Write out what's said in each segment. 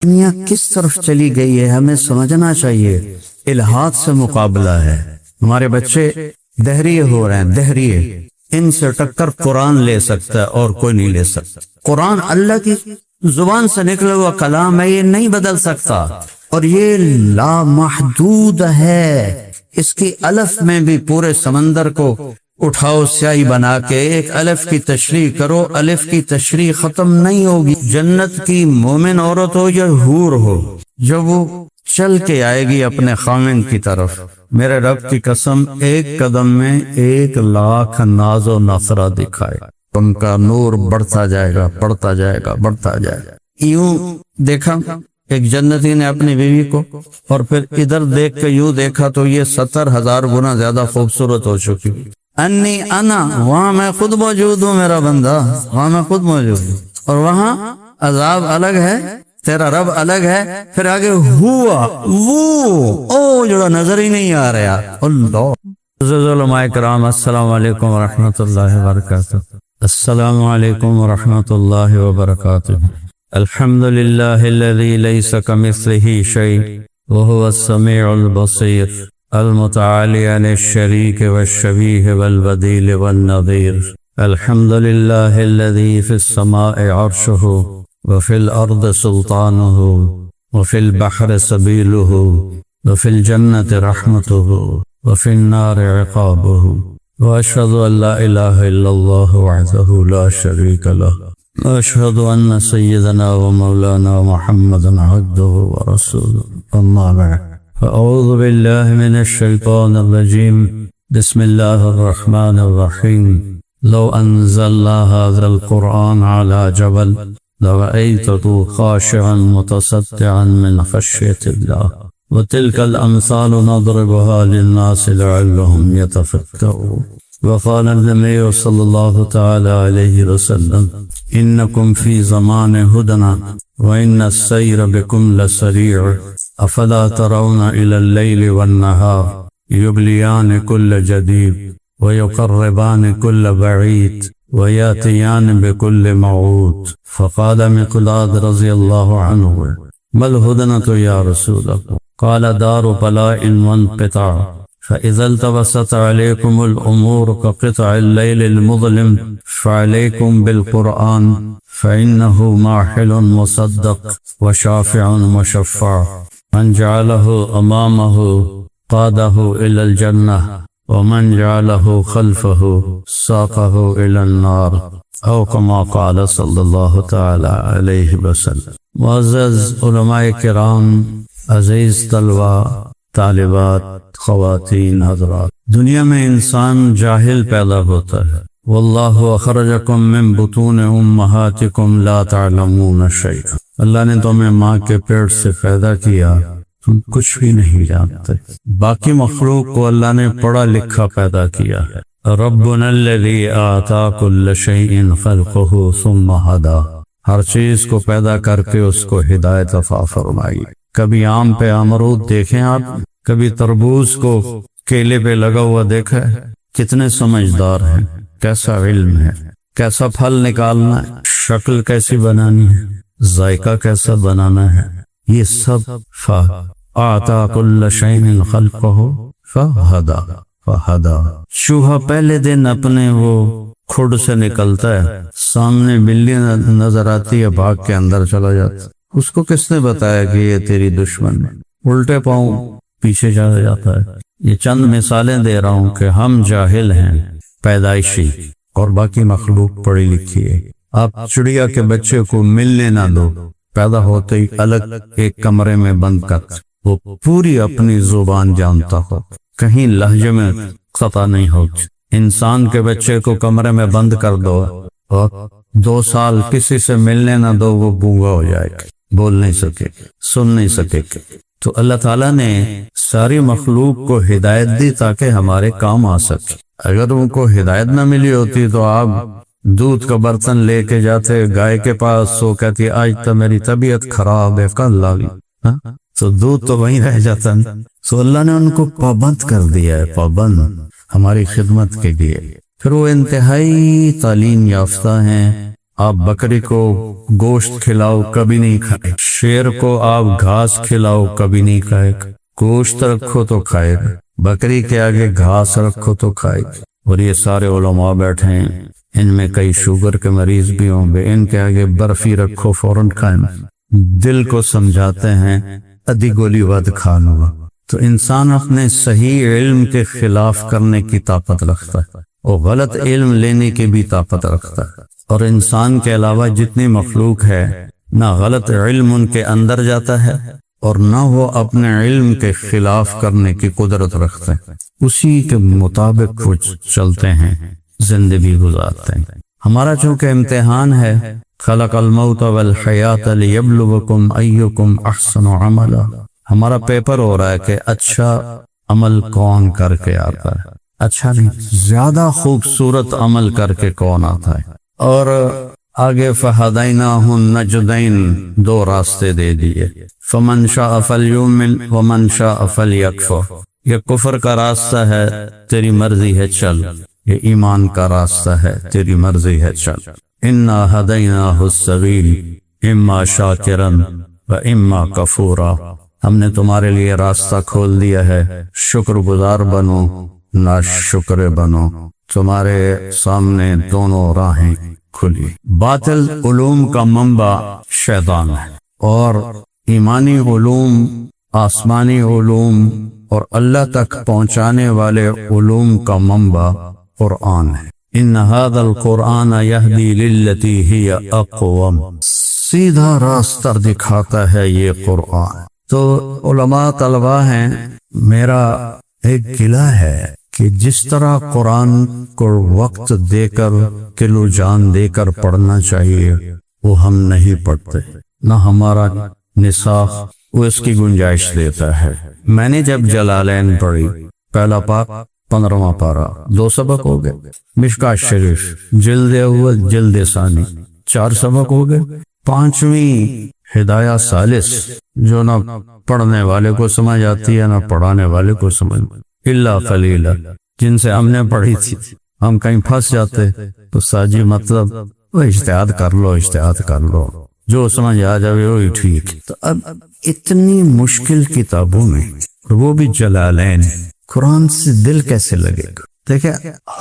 دنیا کس طرف چلی گئی ہے ہمیں سمجھنا چاہیے۔ الحاد سے مقابلہ ہے، ہمارے بچے دہریے ہو رہے ہیں، دہریے۔ ان سے ٹکر قرآن لے سکتا ہے اور کوئی نہیں لے سکتا۔ قرآن اللہ کی زبان سے نکلا ہوا کلام ہے، یہ نہیں بدل سکتا، اور یہ لامحدود ہے۔ اس کی الف میں بھی پورے سمندر کو اٹھاؤ سیاہی بنا کے ایک الف کی تشریح کرو، الف کی تشریح ختم نہیں ہوگی۔ جنت کی مومن عورت ہو یا حور ہو، جب وہ چل کے آئے گی اپنے خامن کی طرف، میرے رب کی قسم ایک قدم میں 1,00,000 ناز و نخرہ دکھائے، ان کا نور بڑھتا جائے گا، بڑھتا جائے گا، بڑھتا جائے گا۔ یوں دیکھا ایک جنتی نے اپنی بیوی کو، اور پھر ادھر دیکھ کے یوں دیکھا تو یہ 70,000 گنا زیادہ خوبصورت ہو چکی۔ انی انا، وہاں میں خود موجود ہوں، میرا بندہ وہاں میں خود موجود ہوں، اور وہاں عذاب الگ ہے، تیرا رب الگ ہے، پھر آگے ہوا وہ جو نظر ہی نہیں آ رہا۔ اللہ علماء کرام، السلام علیکم ورحمۃ اللہ وبرکاتہ۔ السلام علیکم ورحمۃ اللہ وبرکاتہ۔ الحمد للہ الذی لیس کمثلہ شیء وہو السمیع البصیر المتعالی عن الشریک والشبیہ والبدیل والنظیر۔ الحمد للہ الذی فی السماء عرشہ وفی الارض سلطانہ وفی البحر سبیلہ وفی الجنت رحمتہ وفی النار عقابہ، واشہد ان لا الہ الا اللہ وحدہ لا شریک لہ، واشہد ان سیدنا ومولانا محمدا عبدہ ورسولہ، اما بعد، فاعوذ باللہ من الشیطان الرجیم، بسم اللہ الرحمن الرحیم۔ لو انزلنا هذا القرآن على جبل لرأيته خاشعا متصدعا من خشية الله، وتلك الأمثال نضربها للناس لعلهم يتفكرون۔ وقال النبي صلى الله تعالى عليه وسلم إنكم في زمان هدنا وإن السير بكم لسريع، أفلا ترون إلى الليل والنهار يبليان كل جديد ويقربان كل بعيد وياتيان بكل موعود۔ فقال مقداد رضي الله عنه ما الهدنة يا رسول الله؟ قال دار بلاء وانقطاع، فإذا التبست عليكم الأمور كقطع الليل المظلم فعليكم بالقرآن فإنه ماحل مصدق وشافع مشفع، من جعله أمامه قاده إلى الجنة ومن جعله خلفه ساقه إلى النار، او كما قال صلی اللہ تعالی علیہ وسلم۔ معزز علماء کرام، عزیز طلبہ، طالبات، خواتین، حضرات، دنیا میں انسان جاہل پیدا ہوتا ہے۔ واللہ اخرجکم من بطون امہاتکم لا تعلمون شیئا، اللہ نے تمہیں ماں کے پیٹ سے پیدا کیا، تم کچھ بھی نہیں جانتے۔ باقی مخلوق کو اللہ نے پڑھا لکھا پیدا کیا ہے۔ ربنا الذی اعطى كل شیء خلقه ثم هدى، ہر چیز کو پیدا کر کے اس کو ہدایت عطا فرمائی۔ کبھی آم پہ امرود دیکھیں آپ، کبھی تربوز کو کیلے پہ لگا ہوا دیکھا ہے؟ کتنے سمجھدار ہیں، کیسا علم ہے، کیسا پھل نکالنا ہے، شکل کیسی بنانی ہے، ذائقہ کیسا بنانا ہے، یہ سب اعطى كل شيء خلقه فهدى۔ چوہا پہلے دن اپنے وہ کھڈ سے نکلتا ہے، سامنے بلی نظر آتی ہے، بھاگ کے اندر چلا جاتا ہے۔ اس کو کس نے بتایا کہ یہ تیری دشمن ہے؟ الٹے پاؤں پیچھے چلا جاتا ہے۔ یہ چند مثالیں دے رہا ہوں کہ ہم جاہل ہیں پیدائشی، اور باقی مخلوق پڑھی لکھی ہے۔ آپ چڑیا کے بچے کو ملنے نہ دو، پیدا ہوتے ہی الگ ایک کمرے میں بند کر، وہ پوری اپنی زبان جانتا ہو، کہیں لہجے میں خطا نہیں ہوتی۔ انسان کے بچے کو کمرے میں بند کر دو اور 2 سال کسی سے ملنے نہ دو، وہ گونگا ہو جائے گا، بول نہیں سکے، سن نہیں سکے۔ تو اللہ تعالیٰ نے ساری مخلوق کو ہدایت دی تاکہ ہمارے کام آ سکے۔ اگر ان کو ہدایت نہ ملی ہوتی تو آپ دودھ کا برتن لے کے جاتے گائے کے پاس، سو کہتی آج تو میری طبیعت خراب ہے، کل لاگی، تو دودھ تو وہیں رہ جاتا۔ تو اللہ نے ان کو پابند کر دیا ہے، پابند ہماری خدمت کے لیے۔ پھر وہ انتہائی تعلیم یافتہ ہیں، آپ بکری کو گوشت کھلاؤ کبھی نہیں کھائے، شیر کو آپ گھاس کھلاؤ کبھی نہیں کھائے، گوشت رکھو تو کھائے گا، بکری کے آگے گھاس رکھو تو کھائے گا۔ اور یہ سارے علماء بیٹھے ہیں، ان میں کئی شوگر کے مریض بھی ہوں گے، ان کے آگے برفی رکھو فوراً کھائیں۔ دل کو سمجھاتے ہیں ادھی گولی ود کھان ہوا۔ تو انسان اپنے صحیح علم کے خلاف کرنے کی طاقت رکھتا ہے اور غلط علم لینے کی بھی طاقت رکھتا ہے، اور انسان کے علاوہ جتنی مخلوق ہے نہ غلط علم ان کے اندر جاتا ہے اور نہ وہ اپنے علم کے خلاف کرنے کی قدرت رکھتے ہیں، اسی کے مطابق وہ چلتے ہیں، زندگی گزارتے ہیں۔ ہمارا چونکہ امتحان ہے، خلق الموت والحیات لیبلوکم ایکم احسن عملا، ہمارا پیپر ہو رہا ہے کہ اچھا عمل کون کر کے آتا ہے، اچھا نہیں زیادہ خوبصورت عمل کر کے کون آتا ہے۔ اور آگے فہدیناہ النجدین، دو راستے دے دیے، فمن شاء فلیؤمن ومن شاء فلیکفر، یہ کفر کا راستہ ہے تیری مرضی ہے چل، یہ ایمان کا راستہ ہے تیری مرضی ہے چل۔ انا ہدیناہ السبیل اما شاکرا و اما کفورا، ہم نے تمہارے لیے راستہ کھول دیا ہے، شکر گزار بنو نہ شکر بنو، تمہارے سامنے دونوں راہیں کھلی۔ باطل علوم کا منبع شیطان ہے، اور ایمانی علوم، آسمانی علوم اور اللہ تک پہنچانے والے علوم کا منبع قرآن ہے۔ ان ھذا القرآن یہدی للتی ہی اقوم، سیدھا راستہ دکھاتا ہے یہ قرآن۔ تو علماء طلباء ہیں، میرا ایک گلہ ہے کہ جس طرح قرآن کو وقت دے کر کلو جان دے کر پڑھنا چاہیے وہ ہم نہیں پڑھتے، نہ ہمارا نصاب وہ اس کی گنجائش دیتا ہے۔ میں نے جب جلالین پڑھی، پہلا پاک 15واں پارہ، 2 سبق ہو گئے، مشکاۃ شریف جلد اول جلد ثانی 4 سبق ہو گئے، 5ویں ہدایہ ثالث جو نہ پڑھنے والے کو سمجھ آتی ہے نہ پڑھانے والے کو سمجھ، الا قلیلا، جن سے ہم نے پڑھی تھی ہم کہیں پھنس جاتے تو ساجی مطلب وہ اجتہاد کر لو، اجتہاد کر لو، جو سمجھ آ جائے وہی ٹھیک۔ تو اب اتنی مشکل کتابوں میں، اور وہ بھی جلالین، قرآن سے دل کیسے لگے گا؟ دیکھیں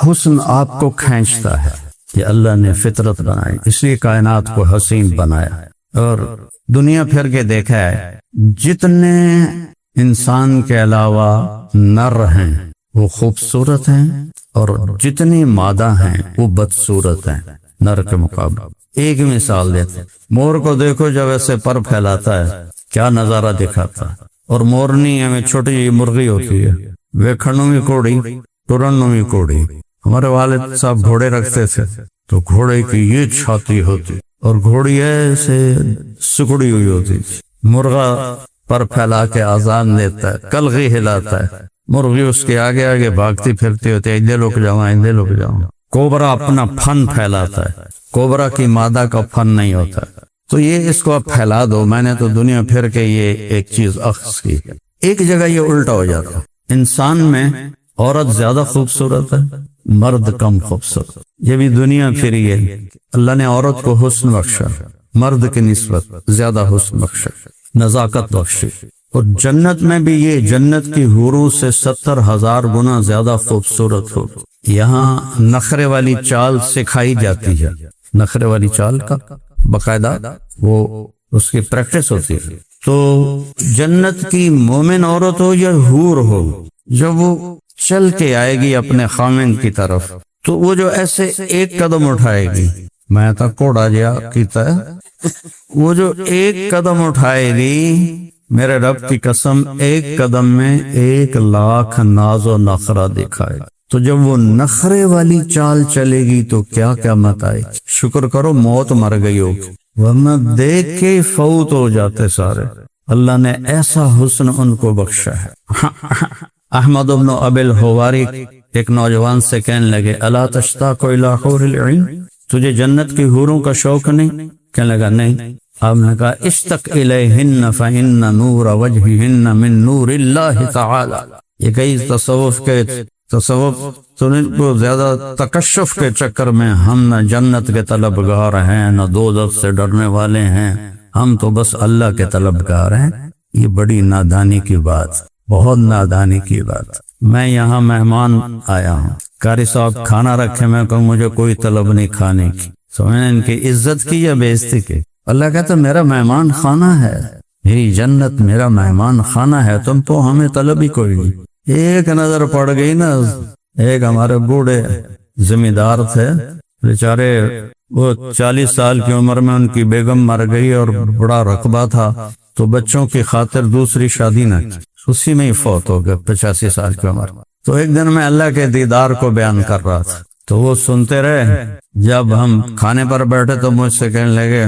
حسن آپ کو کھینچتا ہے، یہ اللہ نے فطرت بنائی، اس لیے کائنات کو حسین بنایا، اور دنیا پھر کے دیکھا ہے جتنے انسان کے علاوہ نر ہیں وہ خوبصورت ہیں، اور جتنی مادہ ہیں وہ بدصورت ہیں نر کے مقابلے۔ ایک مثال دیتے، مور کو دیکھو جب ایسے پر پھیلاتا ہے کیا نظارہ دکھاتا ہے، اور مورنی ہمیں چھوٹی مرغی ہوتی ہے، ویکھنوں میں کوڑی ٹرنوں میں کوڑی۔ ہمارے والد صاحب گھوڑے رکھتے تھے تو گھوڑے کی یہ چھاتی ہوتی اور گھوڑی ایسے سکڑی ہوئی ہوتی، مرغا پر پھیلا کے آزان دیتا ہے، کلغی ہلاتا ہے، مرغی اس کے آگے آگے بھاگتی پھرتی ہوتی ہے، اندے لوگ جاؤں اندے لوگ جاؤں۔ کوبرا اپنا پھن پھیلاتا ہے، کوبرا کی مادہ کا پھن نہیں ہوتا، تو یہ اس کو اب پھیلا دو۔ میں نے تو دنیا پھر کے یہ ایک چیز اخذ کی، ایک جگہ یہ الٹا ہو جاتا، انسان میں عورت زیادہ خوبصورت ہے، مرد کم خوبصورت، یہ بھی دنیا پھری ہے۔ اللہ نے عورت کو حسن بخشا، مرد کی نسبت زیادہ حسن بخشا، نزاکت بخشی، اور جنت میں بھی یہ جنت کی حوروں سے 70,000 گنا زیادہ خوبصورت ہو۔ یہاں نخرے والی چال سکھائی جاتی ہے، نخرے والی چال کا باقاعدہ وہ اس کی پریکٹس ہوتی ہے۔ تو جنت کی مومن عورت ہو یا حور ہو، جب وہ چل کے آئے گی اپنے خامن کی طرف تو وہ جو ایسے ایک قدم اٹھائے گی، میں تو کوڑا جیا کیتا ہے، وہ جو ایک قدم اٹھائے گی، میرے رب کی قسم ایک قدم میں 1,00,000 ناز و نخرہ دکھائے۔ تو جب وہ نخرے والی چال چلے گی تو کیا قیامت آئے، شکر کرو موت مر گئی ہوگی، ورنہ دیکھ کے فوت ہو جاتے سارے۔ اللہ نے ایسا حسن ان کو بخشا ہے۔ احمد بن ابی الحواری ایک نوجوان سے کہنے لگے، الا تشتاق الی حور العین، تجھے جنت کی حوروں کا شوق نہیں؟ کہنے لگا نہیں۔ آپ نے کہا اشتق الیہن فإن نور وجہہن من نور اللہ تعالی۔ یہ کئی تصوف کے تصوف تو ان کو زیادہ تکشف کے چکر میں ہم نہ جنت کے طلبگار ہیں نہ دوزخ سے ڈرنے والے ہیں، ہم تو بس اللہ کے طلبگار ہیں۔ یہ بڑی نادانی کی بات، بہت نادانی کی بات۔ میں یہاں مہمان آیا ہوں، قاری صاحب کھانا رکھے، میں کہوں مجھے کوئی طلب نہیں کھانے کی، تو میں نے ان کی عزت کی یا بے عزتی کی؟ اللہ کہتا میرا مہمان خانہ ہے، میری جنت میرا مہمان خانہ ہے، تم تو ہمیں طلب ہی کوئی نہیں۔ ایک نظر پڑ گئی نا، ایک ہمارے بوڑھے ذمہ دار تھے بیچارے، وہ 40 سال کی عمر میں ان کی بیگم مر گئی اور بڑا رقبہ تھا، تو بچوں کی خاطر دوسری شادی نہ کی، اسی میں ہی فوت ہو گئے 85 سال کی عمر۔ تو ایک دن میں اللہ کے دیدار کو بیان کر رہا تھا، تو وہ سنتے رہے۔ جب ہم کھانے پر بیٹھے تو مجھ سے کہنے لگے،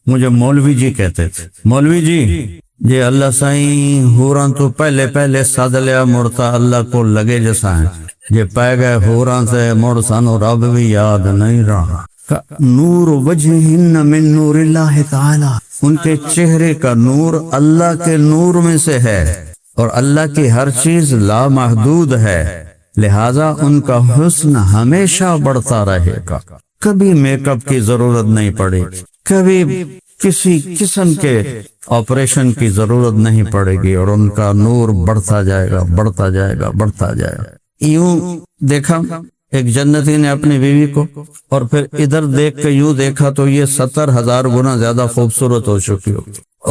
مجھے مولوی جی کہتے تھے، مولوی جی یہ اللہ سائیں ہوراں تو پہلے ساد لیا مڑتا اللہ کو لگے جیسا ہے، یہ پہ گئے ہوراں سے مڑ سانو رب بھی یاد نہیں رہا۔ نور وجہن من نور اللہ تعالی، ان کے چہرے کا نور اللہ کے نور میں سے ہے، اور اللہ کی ہر چیز لامحدود ہے، لہذا ان کا حسن ہمیشہ بڑھتا رہے گا، کبھی میک اپ کی ضرورت نہیں پڑے، کبھی کسی قسم کے آپریشن کی ضرورت نہیں پڑے گی، اور ان کا نور بڑھتا جائے گا، بڑھتا جائے گا، بڑھتا جائے گا۔ یوں دیکھا ایک جنتی نے اپنی بیوی کو، اور پھر ادھر دیکھ کے یوں دیکھا تو یہ 70,000 گنا زیادہ خوبصورت ہو چکی ہو،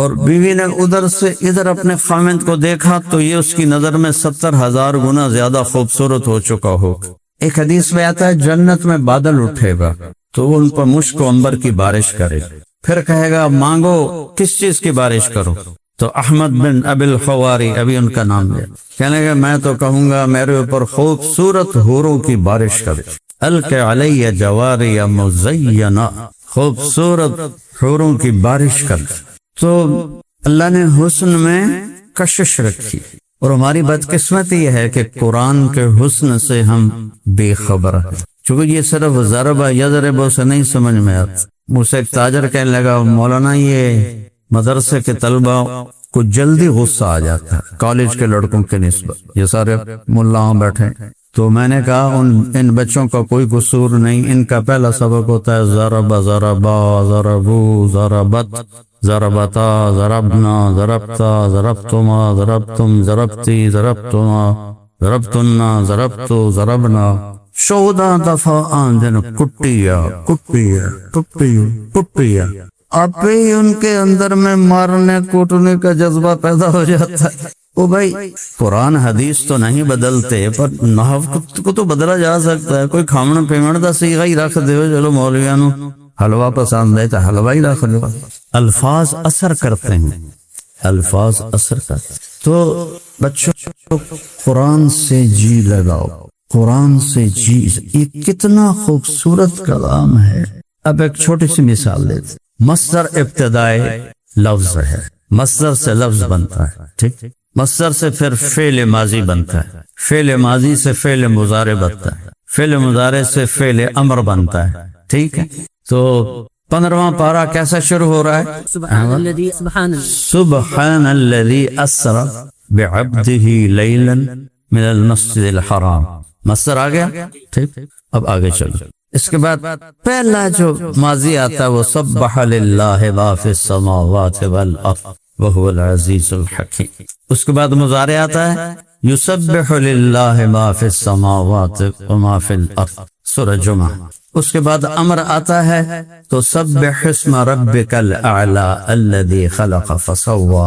اور بیوی نے ادھر سے ادھر اپنے خامند کو دیکھا تو یہ اس کی نظر میں 70,000 گنا زیادہ خوبصورت ہو چکا ہو۔ ایک حدیث میں آتا ہے جنت میں بادل اٹھے گا تو وہ ان پر مشک و عنبر کی بارش کرے، پھر کہے گا مانگو کس چیز کی بارش کرو، تو احمد بن ابی الخواری، ابھی ان کا نام لیا، کہنے گا میں تو کہوں گا میرے اوپر خوبصورت حوروں کی بارش کرے، القی علی جواری مزینہ، خوبصورت حوروں کی بارش کرے۔ تو اللہ نے حسن میں کشش رکھی، اور ہماری بدقسمتی یہ ہے کہ قرآن کے حسن سے ہم بے خبر ہیں، چونکہ یہ صرف ضرب یضرب سے نہیں سمجھ میں آتا۔ مجھ سے ایک تاجر کہنے لگا مولانا یہ مدرسے کے طلبہ کو جلدی غصہ آ جاتا ہے کالج کے لڑکوں کے نسبت، یہ سارے ملاؤں بیٹھے، تو میں نے کہا ان بچوں کا کوئی قصور نہیں، ان کا پہلا سبق ہوتا ہے ضرب ضربا ضربو ضربت ضربتا ضربنا ضربتا ضربتما ضربتم ضربتی ضربتما ضربتنا ضربتو ضربنا، 14 دفعہ آندن کٹیا کٹیا کٹیا کٹیا، اب ہی ان کے اندر میں مارنے کوٹنے کا جذبہ پیدا ہو جاتا ہے۔ او بھائی قرآن حدیث تو نہیں بدلتے، پر نحو کو تو بدلا جا سکتا ہے، کوئی کھامن پیمن دا صیغہ ہی رکھ دیو، چلو مولویانو حلوہ پسند ہے تو حلوہ ہی رکھ دو۔ الفاظ اثر کرتے ہیں، الفاظ اثر کرتے ہیں۔ تو بچوں قرآن سے جی لگاؤ، قرآن سے جی، یہ کتنا خوبصورت کلام ہے۔ اب ایک چھوٹی سی مثال لیتے، مصدر ابتدائی لفظ ہے، مصدر سے لفظ بنتا ہے، ٹھیک، مصدر سے پھر فعل ماضی بنتا ہے، فعل ماضی سے فعل مضارع بنتا ہے، فعل مضارع سے فعل امر بنتا ہے، ٹھیک ہے۔ تو 15واں پارہ کیسا شروع ہو رہا ہے؟ سبحان الذی اسری بعبدہ لیلا من المسجد الحرام، مصدر آ گیا، ٹھیک۔ اب آگے چلو، اس کے بعد پہلا جو ماضی آتا ہے وہ سبح للہ ما فی السماوات والارض وہو العزیز الحکیم، اس کے بعد مضارع آتا ہے یسبح للہ ما فی السماوات وما فی الارض، سورہ جمعہ، اس کے بعد امر آتا ہے تو سبح اسم ربک الاعلی الذی خلق فسوی،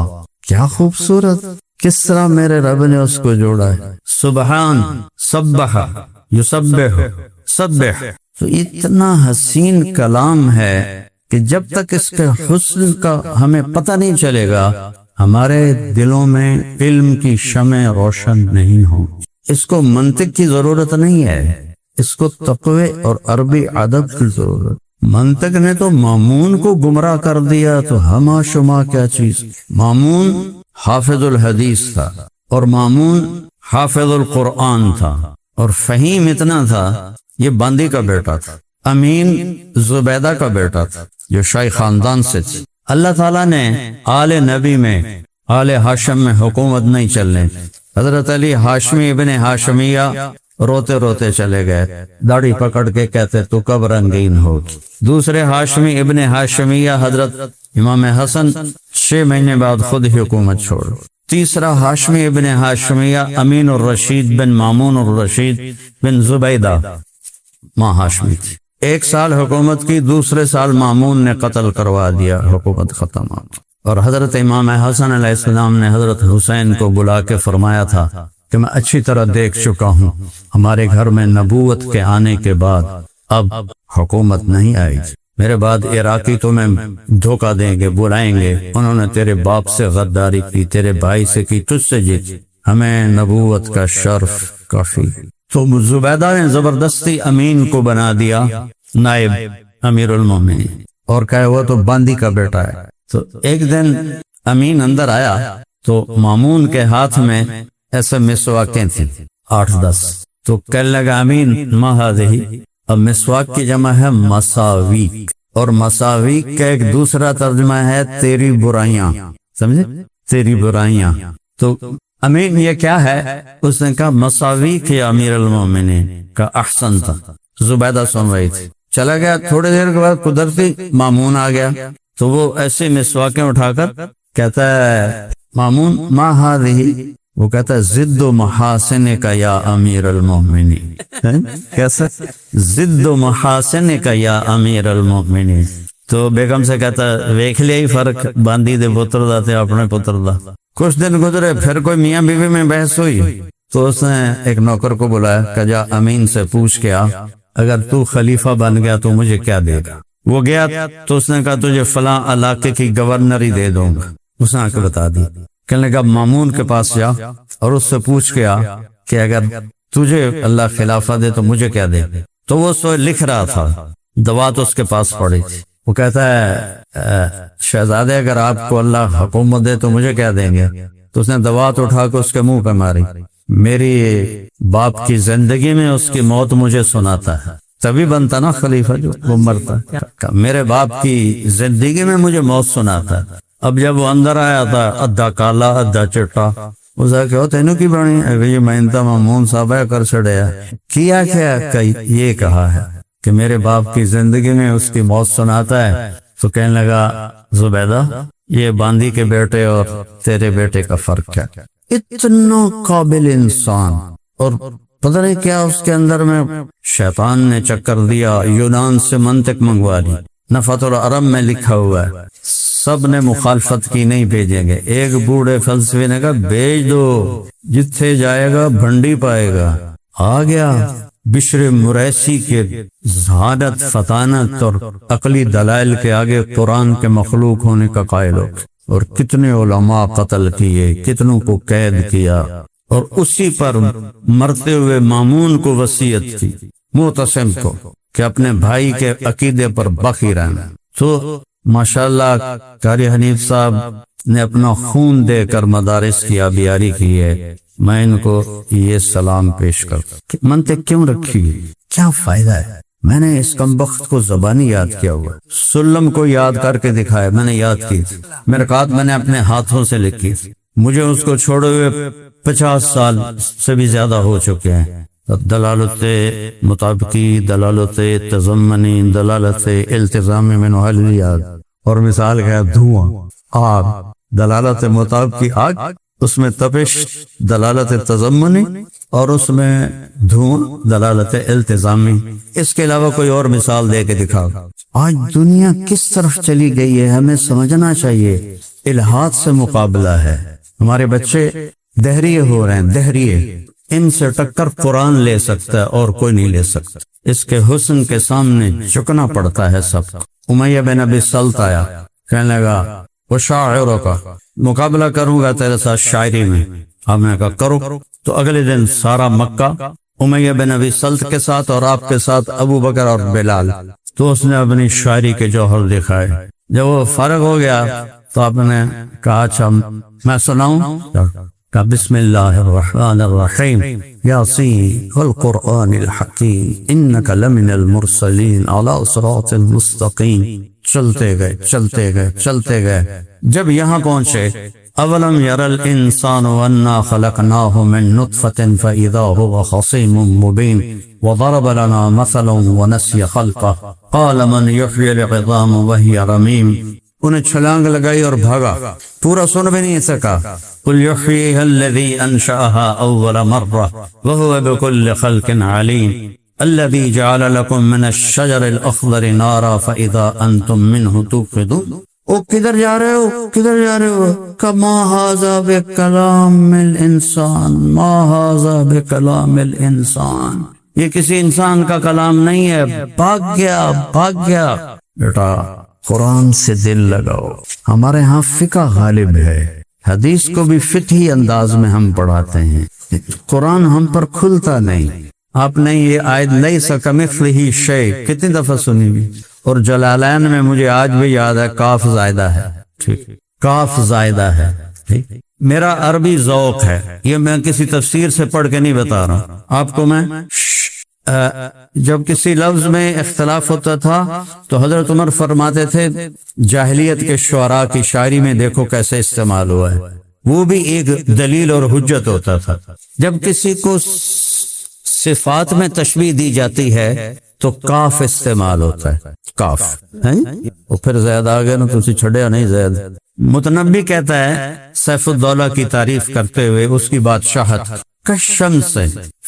کیا خوبصورت، کس طرح میرے رب نے اس کو جوڑا ہے، سبحان، سبح، یسبح، سبح، تو اتنا حسین کلام ہے کہ جب تک اس کے حسن کا ہمیں پتہ نہیں چلے گا ہمارے دلوں میں علم کی شمع روشن نہیں ہوں۔ اس کو منطق کی ضرورت نہیں ہے، اس کو تقوی اور عربی ادب کی ضرورت۔ منطق نے تو مامون کو گمراہ کر دیا، تو ہما شما کیا چیز، مامون حافظ الحدیث تھا، اور مامون حافظ القرآن تھا، اور فہیم اتنا تھا، یہ باندی کا بیٹا تھا، امین زبیدہ کا بیٹا تھا، جو شاہی خاندان سے تھی۔ اللہ تعالیٰ نے آل نبی میں، آل ہاشم میں حکومت نہیں چلنے، حضرت علی ہاشمی ابن ہاشمیہ روتے روتے چلے گئے، داڑھی پکڑ کے کہتے تو کب رنگین ہوگی۔ دوسرے ہاشمی ابن ہاشمیہ حضرت امام حسن 6 مہینے بعد خود ہی حکومت چھوڑ۔ تیسرا ہاشمی ابن ہاشمیہ امین الرشید بن مامون الرشید بن زبیدہ ماں ہاشمی تھی۔ 1 سال حکومت کی، دوسرے سال مامون نے قتل کروا دیا، حکومت ختم ہو۔ اور حضرت امام حسن علیہ السلام نے حضرت حسین کو بلا کے فرمایا تھا کہ میں اچھی طرح دیکھ چکا ہوں ہمارے گھر میں نبوت کے آنے کے بعد اب حکومت نہیں آئے گی، میرے بعد عراقی تمہیں دھوکہ دیں گے، بلائیں گے، انہوں نے تیرے باپ سے غداری کی، تیرے بھائی سے کی، تجھ سے جیتی، ہمیں نبوت کا شرف کافی۔ تو زبیدہ نے زبردستی امین کو بنا دیا نائب امیر المومنین، اور کہے وہ تو باندی کا بیٹا ہے۔ تو ایک دن امین اندر آیا تو مامون کے ہاتھ میں ایسے مسواکیں تھیں 8-10، تو کہنے لگا امین ما ہذہ، اب مسواک کی جمع ہے مساویک، اور مساویک کا ایک دوسرا ترجمہ ہے تیری برائیاں، سمجھے، تیری برائیاں۔ تو امین یہ کیا ہے؟ اس نے کہا مساویک یا امیر المومنین کا احسن تھا۔ زبیدہ سن رہی تھی، چلا گیا۔ تھوڑی دیر کے بعد قدرتی مامون آ گیا، تو وہ ایسے مسواکیں اٹھا کر کہتا ہے مامون ما ہذہ، وہ کہتا ہے ضد و محاسن کا یا امیر المومنین، کیسا ضد و محاسن کا یا امیر المومنین۔ تو بیگم سے کہتا ہے ویکھ لیا ہی فرق، باندی دے پتر دا تے اپنے پتر دا۔ کچھ دن گزرے، پھر کوئی میاں بیوی میں بحث ہوئی، تو اس نے ایک نوکر کو بلایا کہ جا امین سے پوچھ کے آ، اگر تو خلیفہ بن گیا تو مجھے کیا دے گا؟ وہ گیا تو اس نے کہا تجھے فلاں علاقے کی گورنری دے دوں گا۔ اس نے آ کے بتا دی، کہنے لگا مامون کے پاس جا اور اس سے پوچھ کے آ کہ اگر تجھے اللہ خلافہ دے تو مجھے کیا دے۔ تو وہ سو لکھ رہا تھا، دوات اس کے پاس پڑی تھی۔ وہ کہتا ہے شہزادے اگر آپ کو اللہ حکومت دے تو مجھے کیا دیں گے؟ تو اس نے دوات اٹھا کے اس کے منہ پہ ماری، میری باپ کی زندگی میں اس کی موت مجھے سناتا ہے، تبھی بنتا نا خلیفہ، جو وہ مرتا ہے۔ میرے باپ کی زندگی میں مجھے موت سناتا ہے۔ اب جب وہ اندر آیا تھا، ادھا کالا ادھا چٹا، اسے کہو تینوں کی بنی ہے؟ میں انتا مامون صاحب کر چھڑیا کیا کہ یہ کہا ہے کہ میرے باپ کی زندگی میں اس کی موت سناتا ہے۔ تو کہنے لگا زبیدہ یہ باندی کے بیٹے اور تیرے بیٹے کا فرق ہے، اتنا قابل انسان، اور پتہ نہیں کیا اس کے اندر میں شیطان نے چکر دیا، یونان سے منطق منگوا لی، نفت العرب میں لکھا ہوا ہے، سب نے مخالفت کی نہیں بھیجیں گے۔ ایک بوڑھے فلسفی نے کہا بھیج دو، جتھے جائے گا بھنڈی پائے گا۔ آ گیا بشر مریسی کے ذہانت، فطانت اور عقلی دلائل کے آگے قرآن کے مخلوق ہونے کا قائل ہو، اور کتنے علماء قتل کیے، کتنوں کو قید کیا، اور اسی پر مرتے ہوئے مامون کو وصیت کی، معتصم کو، کہ اپنے بھائی کے عقیدے پر باقی رہنا۔ تو ماشاءاللہ قاری حنیف صاحب نے اپنا خون دے کر مدارس کی آبیاری کی ہے، میں ان کو یہ سلام پیش کرتا۔ منطق کیوں رکھی ہوئی؟ کیا فائدہ ہے؟ میں نے اس کمبخت کو زبانی یاد کیا ہوا، سلم کو یاد کر کے دکھایا، میں نے یاد کی تھی، مرقات میں نے اپنے ہاتھوں سے لکھی تھی، مجھے اس کو چھوڑے ہوئے 50 سال سے بھی زیادہ ہو چکے ہیں۔ دلالت مطابقی، دلالت تضمنی، دلالت التزامی میں نحلیات، اور مثال ہے دھواں، آگ، دلالت مطابقی آگ، اس میں تپش دلالت تضمنی، اور اس میں دھواں دلالت التزامی۔ اس کے علاوہ کوئی اور مثال دے کے دکھاؤ۔ آج دنیا کس طرف چلی گئی ہے ہمیں سمجھنا چاہیے، الہات سے مقابلہ ہے، ہمارے بچے دہریے ہو رہے ہیں، دہریے، ان سے ٹکر قرآن لے سکتا ہے اور کوئی نہیں لے سکتا، اس کے حسن کے سامنے جھکنا پڑتا ہے سب کو۔ امیہ بن ابی سلط آیا، کہنے لگا وہ شاعروں کا مقابلہ کروں گا تیرے ساتھ شاعری میں۔ آپ نے کہا کرو۔ تو اگلے دن سارا مکہ امیہ بن ابی سلط کے ساتھ اور آپ کے ساتھ ابو بکر اور بلال، تو اس نے اپنی شاعری کے جوہر دکھائے۔ جب وہ فارغ ہو گیا تو آپ نے کہا اچھا میں سناؤں؟ کہا بسم اللہ الرحمن الرحیم، یاسین والقرآن الحکیم انک لمن المرسلین علی صراط المستقیم۔ چلتے گئے چلتے گئے چلتے گئے، جب یہاں پہنچے اولم یر الانسان انا خلقناه من نطفة فاذا هو خصيم مبين وضرب لنا مثلا ونسي خلقه قال من يحيي العظام وهي رميم. انہیں چھلانگ لگائی اور بھاگا، پورا سن بھی نہیں سکا. قل يحييها الذي انشأها اول مرة وهو بكل خلق عليم الذي جعل لكم من الشجر الاخضر نارا فاذا انتم منه توقدون. او کدھر جا رہے ہو، کدھر جا رہے ہو؟ کما ھذا بکلام الانسان، ما ھذا بکلام الانسان، یہ کسی انسان کا کلام نہیں ہے. بھاگ گیا بھاگ گیا. بیٹا قرآن سے دل لگاؤ. ہمارے ہاں فقہ غالب ہے، حدیث کو بھی فقہی انداز میں ہم پڑھاتے ہیں. قرآن ہم پر کھلتا نہیں. آپ نے یہ آیت لیس کمثلہ شیء کتنی دفعہ سنی ہوئی؟ اور جلالین میں مجھے آج بھی یاد ہے کاف زائدہ ہے. ٹھیک، کاف زائدہ ہے. ٹھیک، میرا عربی ذوق ہے، یہ میں کسی تفسیر سے پڑھ کے نہیں بتا رہا ہوں آپ کو. میں جب کسی لفظ میں اختلاف ہوتا تھا تو حضرت عمر فرماتے تھے جاہلیت کے شعراء کی شاعری میں دیکھو کیسے استعمال ہوا ہے، وہ بھی ایک دلیل اور حجت ہوتا تھا. جب کسی کو صفات میں تشبیہ دی جاتی ہے تو کاف استعمال ہوتا ہے. کاف اور پھر زید آگے نا تسی چھڑیا نہیں زید. متنبی کہتا ہے سیف الدولہ کی تعریف کرتے ہوئے اس کی بادشاہت، کالشمس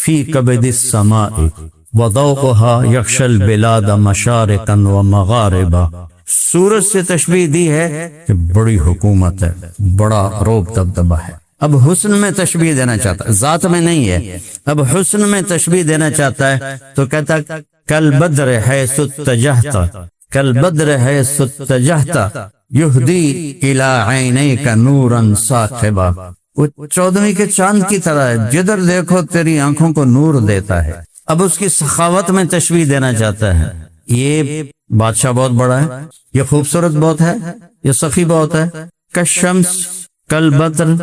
فی کبد السماء وضوءها یغشی البلاد مشارقا ومغاربا. سورج سے تشبیہ دی ہے کہ بڑی حکومت ہے، بڑا روب دبدبہ ہے. اب حسن میں تشبیہ دینا چاہتا ہے، ذات میں نہیں ہے. اب حسن میں تشبیہ دینا چاہتا ہے تو کہتا کل بدر حیث اتجہت، کل بدر حیث اتجہت یہدی الی عینیک نورا ساطبا. وہ 14ویں کے چاند کی طرح ہے، جدھر دیکھو تیری آنکھوں کو نور دیتا ہے. اب اس کی سخاوت میں تشبیہ دینا چاہتا ہے. یہ بادشاہ بہت بڑا ہے، یہ خوبصورت بہت ہے، یہ سخی بہت ہے. کالشمس، کل بدر،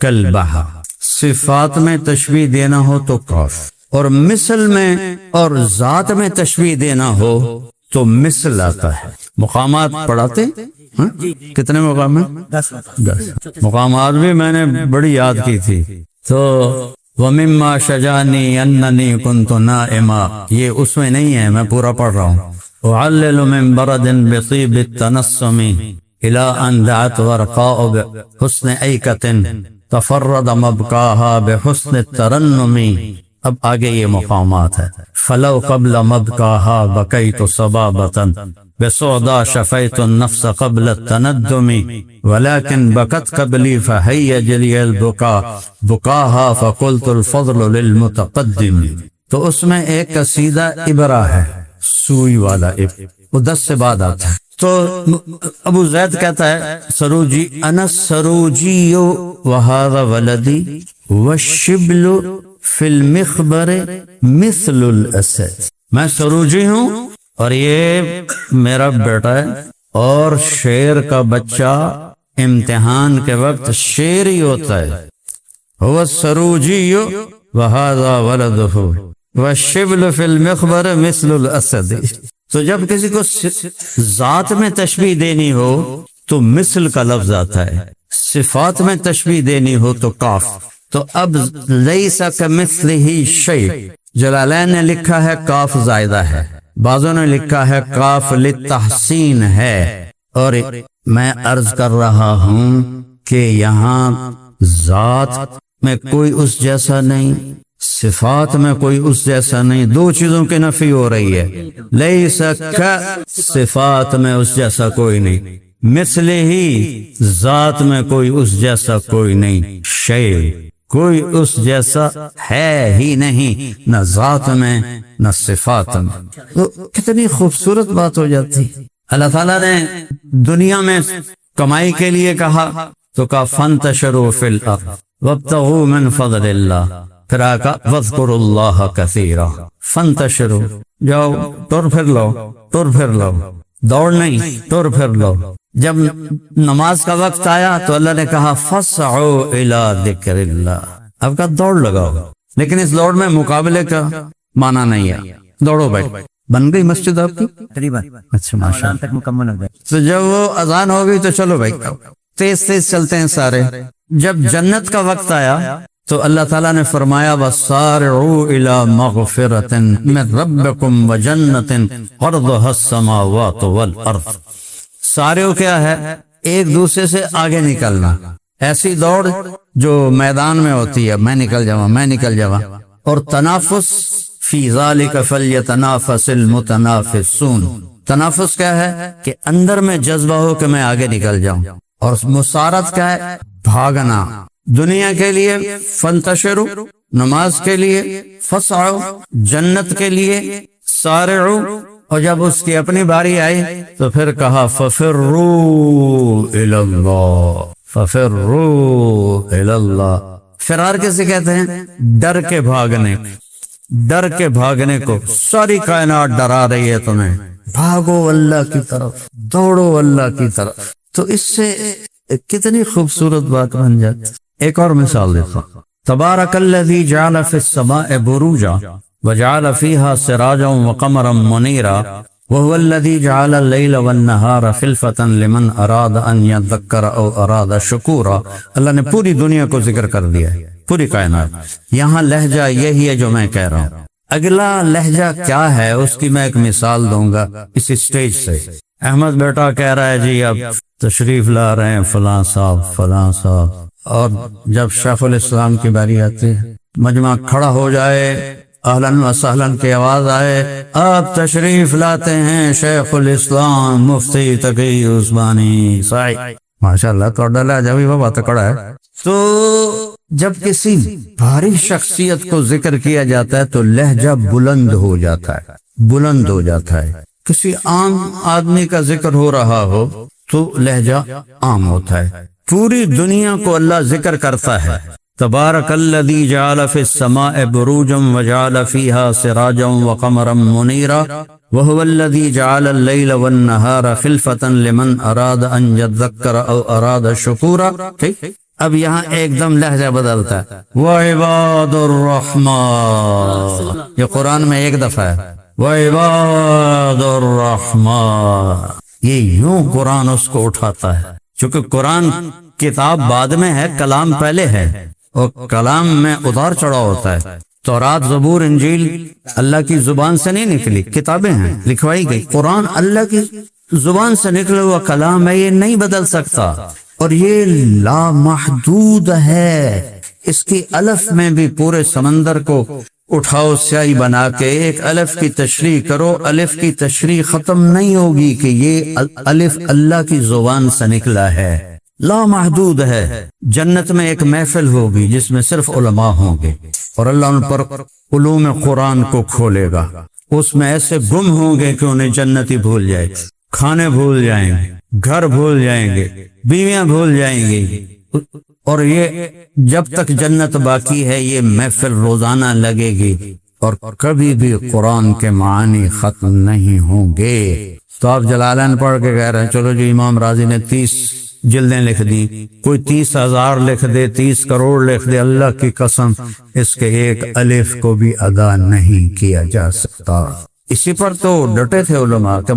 کل بحر. صفات میں تشبیہ دینا ہو تو کاف، اور مثل میں اور ذات میں تشبیہ دینا ہو تو مثل آتا ہے. مقامات پڑھاتے ہاں؟ کتنے مقام ہیں؟ 10 مقامات بھی میں نے بڑی یاد کی تھی. تو وَمِمَّا شَجَانِي أَنَّنِي كُنْتُ نَائِمًا، یہ اس میں نہیں ہے، میں پورا پڑھ رہا ہوں. وَعَلِّلُ مِن بَرَدٍ بِطِيبِ التَّنَسُّمِ إِلَىٰ أَن دَعَتْ وَرْقَاءُ بِحُسْنِ أَيْكَةٍ تفرد مبکاہا بحسن الترنم. اب آگے یہ مقامات ہے. فلو قبل مبکاہا بکیت صبابتا بسعدا شفیت النفس قبل التندم ولكن بکت قبلی فہیج لی البکا بکاہا فقلت الفضل للمتقدم. تو اس میں ایک قصیدہ عبرہ ہے، سوئی والا عبر، وہ 10 سے بعد آتا ہے. تو ابو زید کہتا ہے سروجی انا سروجی وہذا ولدی والشبل فی المخبر مثل الاسد. میں سروجی ہوں اور یہ میرا بیٹا ہے، اور شیر کا بچہ امتحان کے وقت شیر ہی ہوتا ہے. هو السروجی وہذا ولدہ والشبل فی المخبر مثل الاسد. تو جب کسی کو ذات میں تشبیہ دینی ہو تو مثل کا لفظ آتا ہے، صفات میں تشبیہ دینی ہو تو کاف. تو اب لیس کمثلہ شیء، جلالین نے لکھا ہے کاف زائدہ ہے، بعضوں نے لکھا ہے کاف للتحسین ہے. اور میں عرض کر رہا ہوں کہ یہاں ذات میں کوئی اس جیسا نہیں، صفات میں کوئی اس جیسا نہیں. 2 چیزوں کی نفی ہو رہی ہے. لیس کا، صفات میں اس جیسا کوئی نہیں، مثل ہی ذات میں کوئی اس جیسا کوئی نہیں. شیء، کوئی اس جیسا ہے ہی نہیں، نہ ذات میں نہ صفات میں. تو کتنی خوبصورت بات ہو جاتی. اللہ تعالیٰ نے دنیا میں کمائی کے لیے کہا تو کہا فانتشروا فی الارض وابتغوا من فضل اللہ. پھر آقا وَاذْكُرُوا اللَّهَ كَثِيرًا. فَانْتَشِرُوا، جاؤ ٹور پھر لو، ٹور پھر لو، دوڑ نہیں ٹور پھر لو. جب نماز کا وقت آیا تو اللہ نے کہا فَاسْعُوا إِلَىٰ ذِكْرِ اللَّهِ. اب کا دوڑ لگاؤ، لیکن اس دوڑ میں مقابلے کا معنی نہیں ہے. دوڑو بھائی. بن گئی مسجد آپ کی قریباً؟ اچھا ماشاءاللہ تک مکمل ہو گئی. تو جب وہ اذان ہو گئی تو چلو بھائی تیز تیز چلتے ہیں سارے. جب جنت کا وقت آیا تو اللہ تعالیٰ نے فرمایا وَسَارِعُوا إِلَى مَغْفِرَةٍ مِّن رَبِّكُمْ وَجَنَّةٍ عَرْضُهَا السَّمَاوَاتُ وَالْأَرْضُ۔ سارعوا کیا ہے؟ ایک دوسرے سے آگے نکلنا، ایسی دوڑ جو میدان میں ہوتی ہے، میں نکل جاؤں، اور تنافس فی ذالک فلیتنافس المتنافسون۔ تنافس کیا ہے کہ اندر میں جذبہ ہو کہ میں آگے نکل جاؤں، اور مسارت کیا ہے؟ بھاگنا۔ دنیا کے لیے فانتشروا، نماز کے لیے فسعوا، جنت کے لیے سارعوا، اور جب اس کی اپنی باری آئی تو پھر کہا ففروا الی اللہ، ففروا الی اللہ۔ فرار کیسے کہتے ہیں؟ ڈر کے بھاگنے کو۔ ساری کائنات ڈرا رہی ہے تمہیں، بھاگو اللہ کی طرف، دوڑو اللہ کی طرف۔ تو اس سے کتنی خوبصورت بات بن جاتی۔ ایک اور مثال دیکھو، تبارک الذی جعل فی السماء بروجا وجعل فیہا سراجا وقمرا منیرا وهو الذی جعل اللیل والنہار خلفتا لمن اراد ان یذکر او اراد شکورا۔ اللہ نے پوری دنیا کو ذکر کر دیا ہے، پوری کائنات۔ یہاں لہجہ یہی ہے جو میں کہہ رہا ہوں۔ اگلا لہجہ کیا ہے اس کی میں ایک مثال دوں گا اس اسٹیج سے۔ احمد بیٹا کہہ رہا ہے جی اب تشریف لا رہے ہیں فلاں صاحب، اور جب شیخ الاسلام کی باری آتی ہے مجمع کھڑا ہو جائے، اہلاً و سہلاً کی آواز آئے، آپ تشریف لاتے ہیں شیخ الاسلام مفتی تقی عثمانی صاحب۔ ماشاءاللہ تو ڈالا جبھی وہ بات کڑا ہے۔ تو جب کسی بھاری شخصیت کو ذکر کیا جاتا ہے تو لہجہ بلند ہو جاتا ہے۔ کسی عام آدمی کا ذکر ہو رہا ہو تو لہجہ عام ہوتا ہے۔ پوری دنیا کو اللہ ذکر کرتا ہے۔ تبارک الذی جعل فی السماء بروجا وجعل فیہا سراجا وقمرا منیرا وهو الذی جعل اللیل والنہار خلفتا لمن اراد ان یذکر او اراد شکورا۔ ٹھیک، اب یہاں ایک دم لہجہ بدلتا ہے، وعباد الرحمن، یہ قرآن میں ایک دفعہ ہے، وعباد الرحمن۔ یہ یوں قرآن اس کو اٹھاتا ہے، چونکہ قرآن کتاب بعد میں ہے، کلام پہلے ہے، اور کلام میں اتار چڑھا ہوتا ہے۔ تورات، زبور، انجیل اللہ کی زبان سے نہیں نکلی، کتابیں ہیں، لکھوائی گئی۔ قرآن اللہ کی زبان سے نکلا ہوا کلام ہے، یہ نہیں بدل سکتا، اور یہ لامحدود ہے۔ اس کی الف میں بھی پورے سمندر کو اٹھاؤ سیاہی بنا کے ایک الف کی تشریح کرو، الف کی تشریح ختم نہیں ہوگی کہ یہ الف اللہ کی زبان سے نکلا ہے، لامحدود ہے۔ جنت میں ایک محفل ہوگی جس میں صرف علماء ہوں گے، اور اللہ ان پر علوم قرآن کو کھولے گا۔ اس میں ایسے گم ہوں گے کہ انہیں جنتی بھول جائے، کھانے بھول جائیں گے، گھر بھول جائیں گے، بیویاں بھول جائیں گے، اور یہ جب تک جنت باقی ہے یہ محفل روزانہ لگے گی، اور کبھی بھی قرآن کے معنی ختم نہیں ہوں گے۔ تو آپ جلالین پڑھ کے کہہ رہے ہیں چلو جی امام راضی نے 30 جلدیں لکھ دی، کوئی 30,000 لکھ دے، 30 کروڑ لکھ دے، اللہ کی قسم اس کے ایک الف کو بھی ادا نہیں کیا جا سکتا۔ اسی پر تو ڈٹے تھے علماء کہ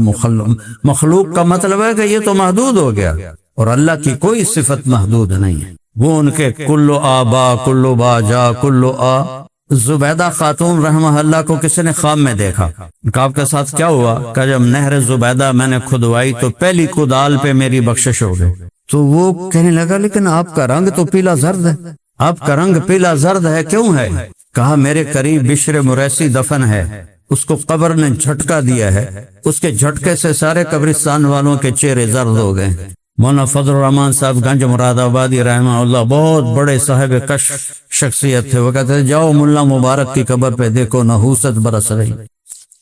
مخلوق کا مطلب ہے کہ یہ تو محدود ہو گیا، اور اللہ کی کوئی صفت محدود نہیں ہے۔ وہ ان کے کلو آبا، کلو باجا، کلو آ۔ زبیدہ خاتون رحمہ اللہ کو کسی نے خواب میں دیکھا، آپ کے ساتھ کیا ہوا؟ کہ جب نہر زبیدہ میں نے کھدوائی تو پہلی کدال پہ میری بخشش ہو گئی۔ تو وہ کہنے لگا لیکن آپ کا رنگ تو پیلا زرد ہے، آپ کا رنگ پیلا زرد ہے، کیوں ہے؟ کہا میرے قریب بشر مریسی دفن ہے، اس کو قبر نے جھٹکا دیا ہے، اس کے جھٹکے سے سارے قبرستان والوں کے چہرے زرد ہو گئے۔ مولانا فضل الرحمان صاحب گنج مراد آبادی رحمہ اللہ بہت بڑے صاحب کشف شخصیت تھے، وہ کہتے ہیں جاؤ ملا مبارک کی قبر پہ دیکھو نحوست برس رہی۔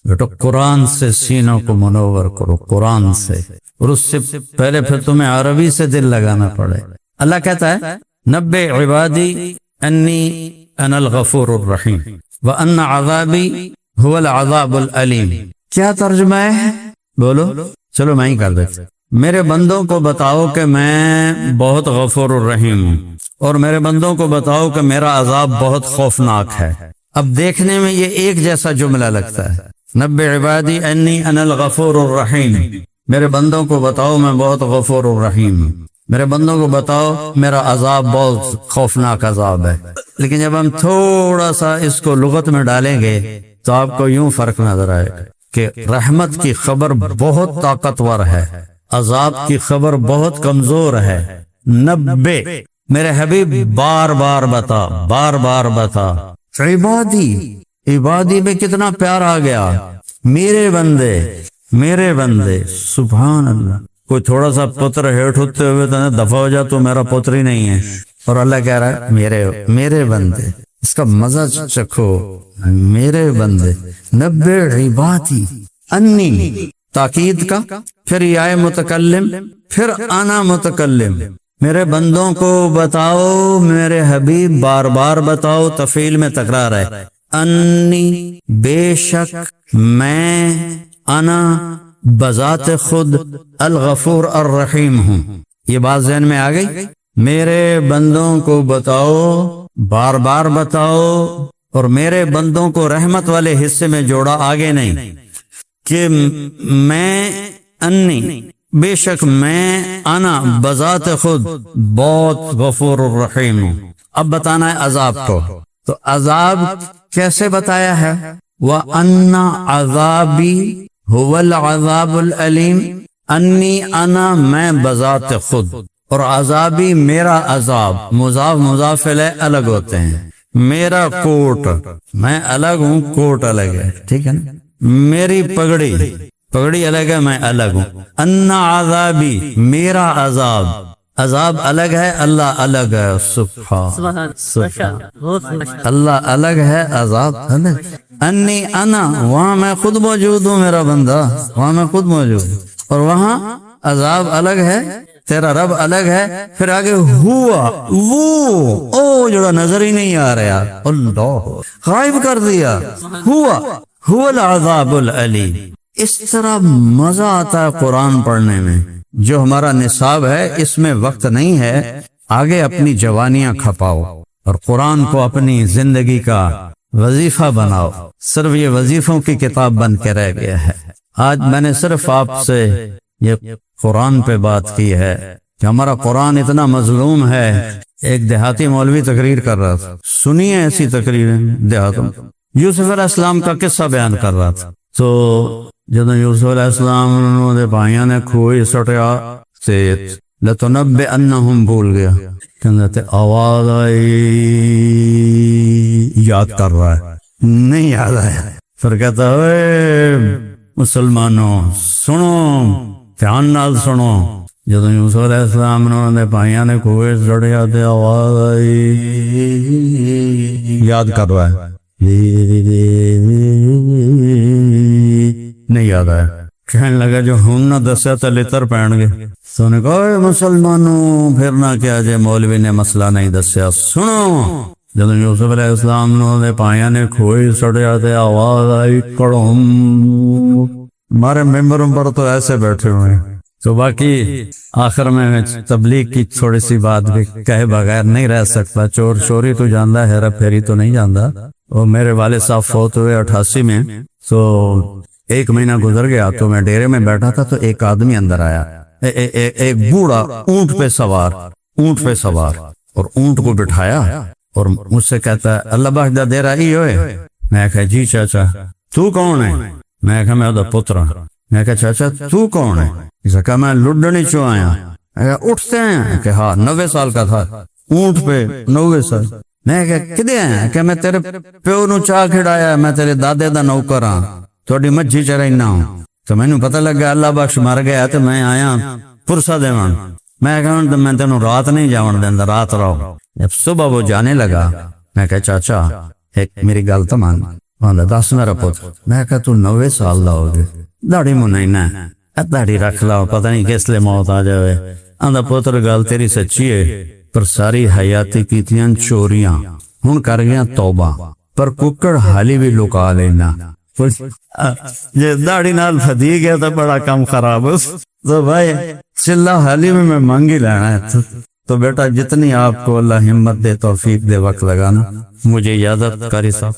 بیٹو قرآن سے سینوں کو منور کرو، قرآن سے، اور اس سے پہلے پھر تمہیں عربی سے دل لگانا پڑے۔ اللہ کہتا ہے نبئ عبادی انی انا الغفور الرحیم وان عذابی هو العذاب العلیم۔ کیا ترجمہ ہے؟ بولو، چلو میں ہی کر دیتا۔ میرے بندوں کو بتاؤ کہ میں بہت غفور الرحیم ہوں، اور میرے بندوں کو بتاؤ کہ میرا عذاب بہت خوفناک ہے۔ اب دیکھنے میں یہ ایک جیسا جملہ لگتا ہے، نبئ عبادی انی انا الغفور الرحیم، میرے بندوں کو بتاؤ میں بہت غفور الرحیم ہوں، میرے بندوں کو بتاؤ میرا عذاب بہت خوفناک عذاب ہے. لیکن جب ہم تھوڑا سا اس کو لغت میں ڈالیں گے تو آپ کو یوں فرق نظر آئے گا کہ رحمت کی خبر بہت طاقتور ہے، عذاب کی خبر بہت کمزور ہے. نبے میرے حبیب بار بار بتا، بار بار بتا. عبادی، عبادی میں کتنا پیار آ گیا. میرے بندے، میرے بندے. سبحان اللہ. کوئی تھوڑا سا پتر ہیٹ ہوتے ہوئے تو دفع ہو جا، تو میرا پتر ہی نہیں ہے. اور اللہ کہہ رہا ہے میرے بندے. اس کا مزہ چکھو. میرے بندے. نبے عبادی انی، تاکید کا، پھر یا متکلم، پھر انا متکلم. میرے بندوں کو بتاؤ، میرے حبیب بار بار بتاؤ، تفعیل میں تکرار ہے. انی، بے شک میں، انا بذات خود، الغفور الرحیم ہوں. یہ بات ذہن میں آ گئی. میرے بندوں کو بتاؤ، بار بار بتاؤ، اور میرے بندوں کو رحمت والے حصے میں جوڑا، آگے نہیں، کہ میں، انی، بے شک میں، انا بذات خود بہت غفور الرحیم ہوں. اب بتانا ہے عذاب کو. تو عذاب کیسے بتایا ہے؟ وَأَنَّ عَذَابِي هُوَ الْعَذَابُ الْأَلِيمُ. انی، انا، میں بذات خود، اور عذابی میرا عذاب. مضاف مضاف الیہ الگ ہوتے ہیں. میرا کوٹ، میں الگ ہوں، کوٹ الگ ہے، ٹھیک ہے نا. میری پگڑی، پگڑی الگ ہے، میں الگ ہوں. ان عذابی، میرا عذاب. عذاب الگ ہے، اللہ الگ ہے. سبحان اللہ الگ ہے، عذاب الگ. انی، انا، وہاں میں خود موجود ہوں، میرا بندہ وہاں میں خود موجود ہوں، اور وہاں عذاب الگ ہے، تیرا رب الگ ہے. پھر آگے ہوا، وہ، او جڑا نظر ہی نہیں آ رہا، اللہ غائب کر دیا. ہوا العذاب العلیم. اس طرح مزہ آتا ہے قرآن پڑھنے میں. جو ہمارا نصاب ہے اس میں وقت نہیں ہے. آگے اپنی جوانیاں کھپاؤ اور قرآن کو اپنی زندگی کا وظیفہ بناؤ. صرف یہ وظیفوں کی کتاب بن کے رہ گیا ہے. آج میں نے صرف آپ سے یہ قرآن پہ بات کی ہے کہ ہمارا قرآن اتنا مظلوم ہے. ایک دیہاتی مولوی تقریر کر رہا تھا، سنیے ایسی تقریریں دیہاتوں. یوسف علیہ السلام کا قصہ بیان کر رہا تھا. تو جب یوسف علیہ السلام دے بھائیاں نے کھوئی سٹیا تے لتنبئنہم بھول گیا، کہتے آواز آئی، یاد کر رہا ہے، نہیں یاد آیا. پھر کہتا ہے مسلمانوں سنو، دھیان نال سنو. جب یوسف علیہ السلام نے بھائیاں نے کھوئی سٹیا تے آواز آئی، یاد کر رہا ہے، نہیں یاد آیا. کہنے لگا جو ہم نہ دسیا تو لتر پہن گے. تو نے کہا اے مسلمانوں پھر نہ کیا جے مولوی نے مسئلہ نہیں دسیا. سنو، جب یوسف علیہ السلام نے پائیاں نے کھوئی سڑیا تے آواز آئی کڑھم. ہمارے ممبروں پر تو ایسے بیٹھے ہوئے ہیں. تو باقی آخر میں تبلیغ کی تھوڑی سی بات بھی کہے بغیر نہیں رہ سکتا. چور چوری تو جاندا ہے، ہیرا پھیری تو نہیں جاندا. اور میرے والد صاحب فوت ہوئے 88 میں. تو ایک مہینہ گزر گیا تو میں ڈیرے میں بیٹھا تھا، تو ایک آدمی اندر آیا، ایک بوڑھا اونٹ پہ سوار، اور اونٹ کو بٹھایا اور مجھ سے کہتا ہے اللہ بخش دیر آئی ہوئے. میں کہا جی چاچا. تو کون ہے؟ میں کہا میں دا پتر. میں کہا چاچا تو کون ہے؟ اسے کہا میں لڈنی چو آیا. اٹھتے ہیں کہ ہاں 90 سال کا تھا، اونٹ پہ 90 سال. میں کہا کدے ہیں؟ کہ میں تیرے پیو نو چاہ کھڑایا، میں تیرے دادے دا نوکر ہاں، تھوڑی مجھی چرائنا ہوں. تو میں نے پتہ لگا اللہ بخش مر گیا تو میں آیا پرسا دیوان. میں کہا میں تینوں رات نہیں جاون دیندا، رات رہو. جب صبح وہ جانے لگا میں کہا چاچا ایک میری گل تو مان. آندا دس میرا پتر. میں کہا تو 90 سال دا ہو گئے، داڑھی منائنا ہے، داڑھی رکھ لاؤ، پتہ نہیں کس لئے موت آ جائے. آندا پتر گل تیری سچی ہے، پر ساری حیاتی کیتیاں چوریاں، ہن کر گیا توبہ، پر ککڑ حالی بھی لکا لینا. یہ داڑھی نال پھدی گیا تو بڑا کم خراب ہو. تو بھائی چلا حالی میں مانگ ہی لینا ہے. تو بیٹا جتنی آپ کو اللہ ہمت دے، توفیق دے، وقت لگانا. مجھے اجازت قاری صاحب.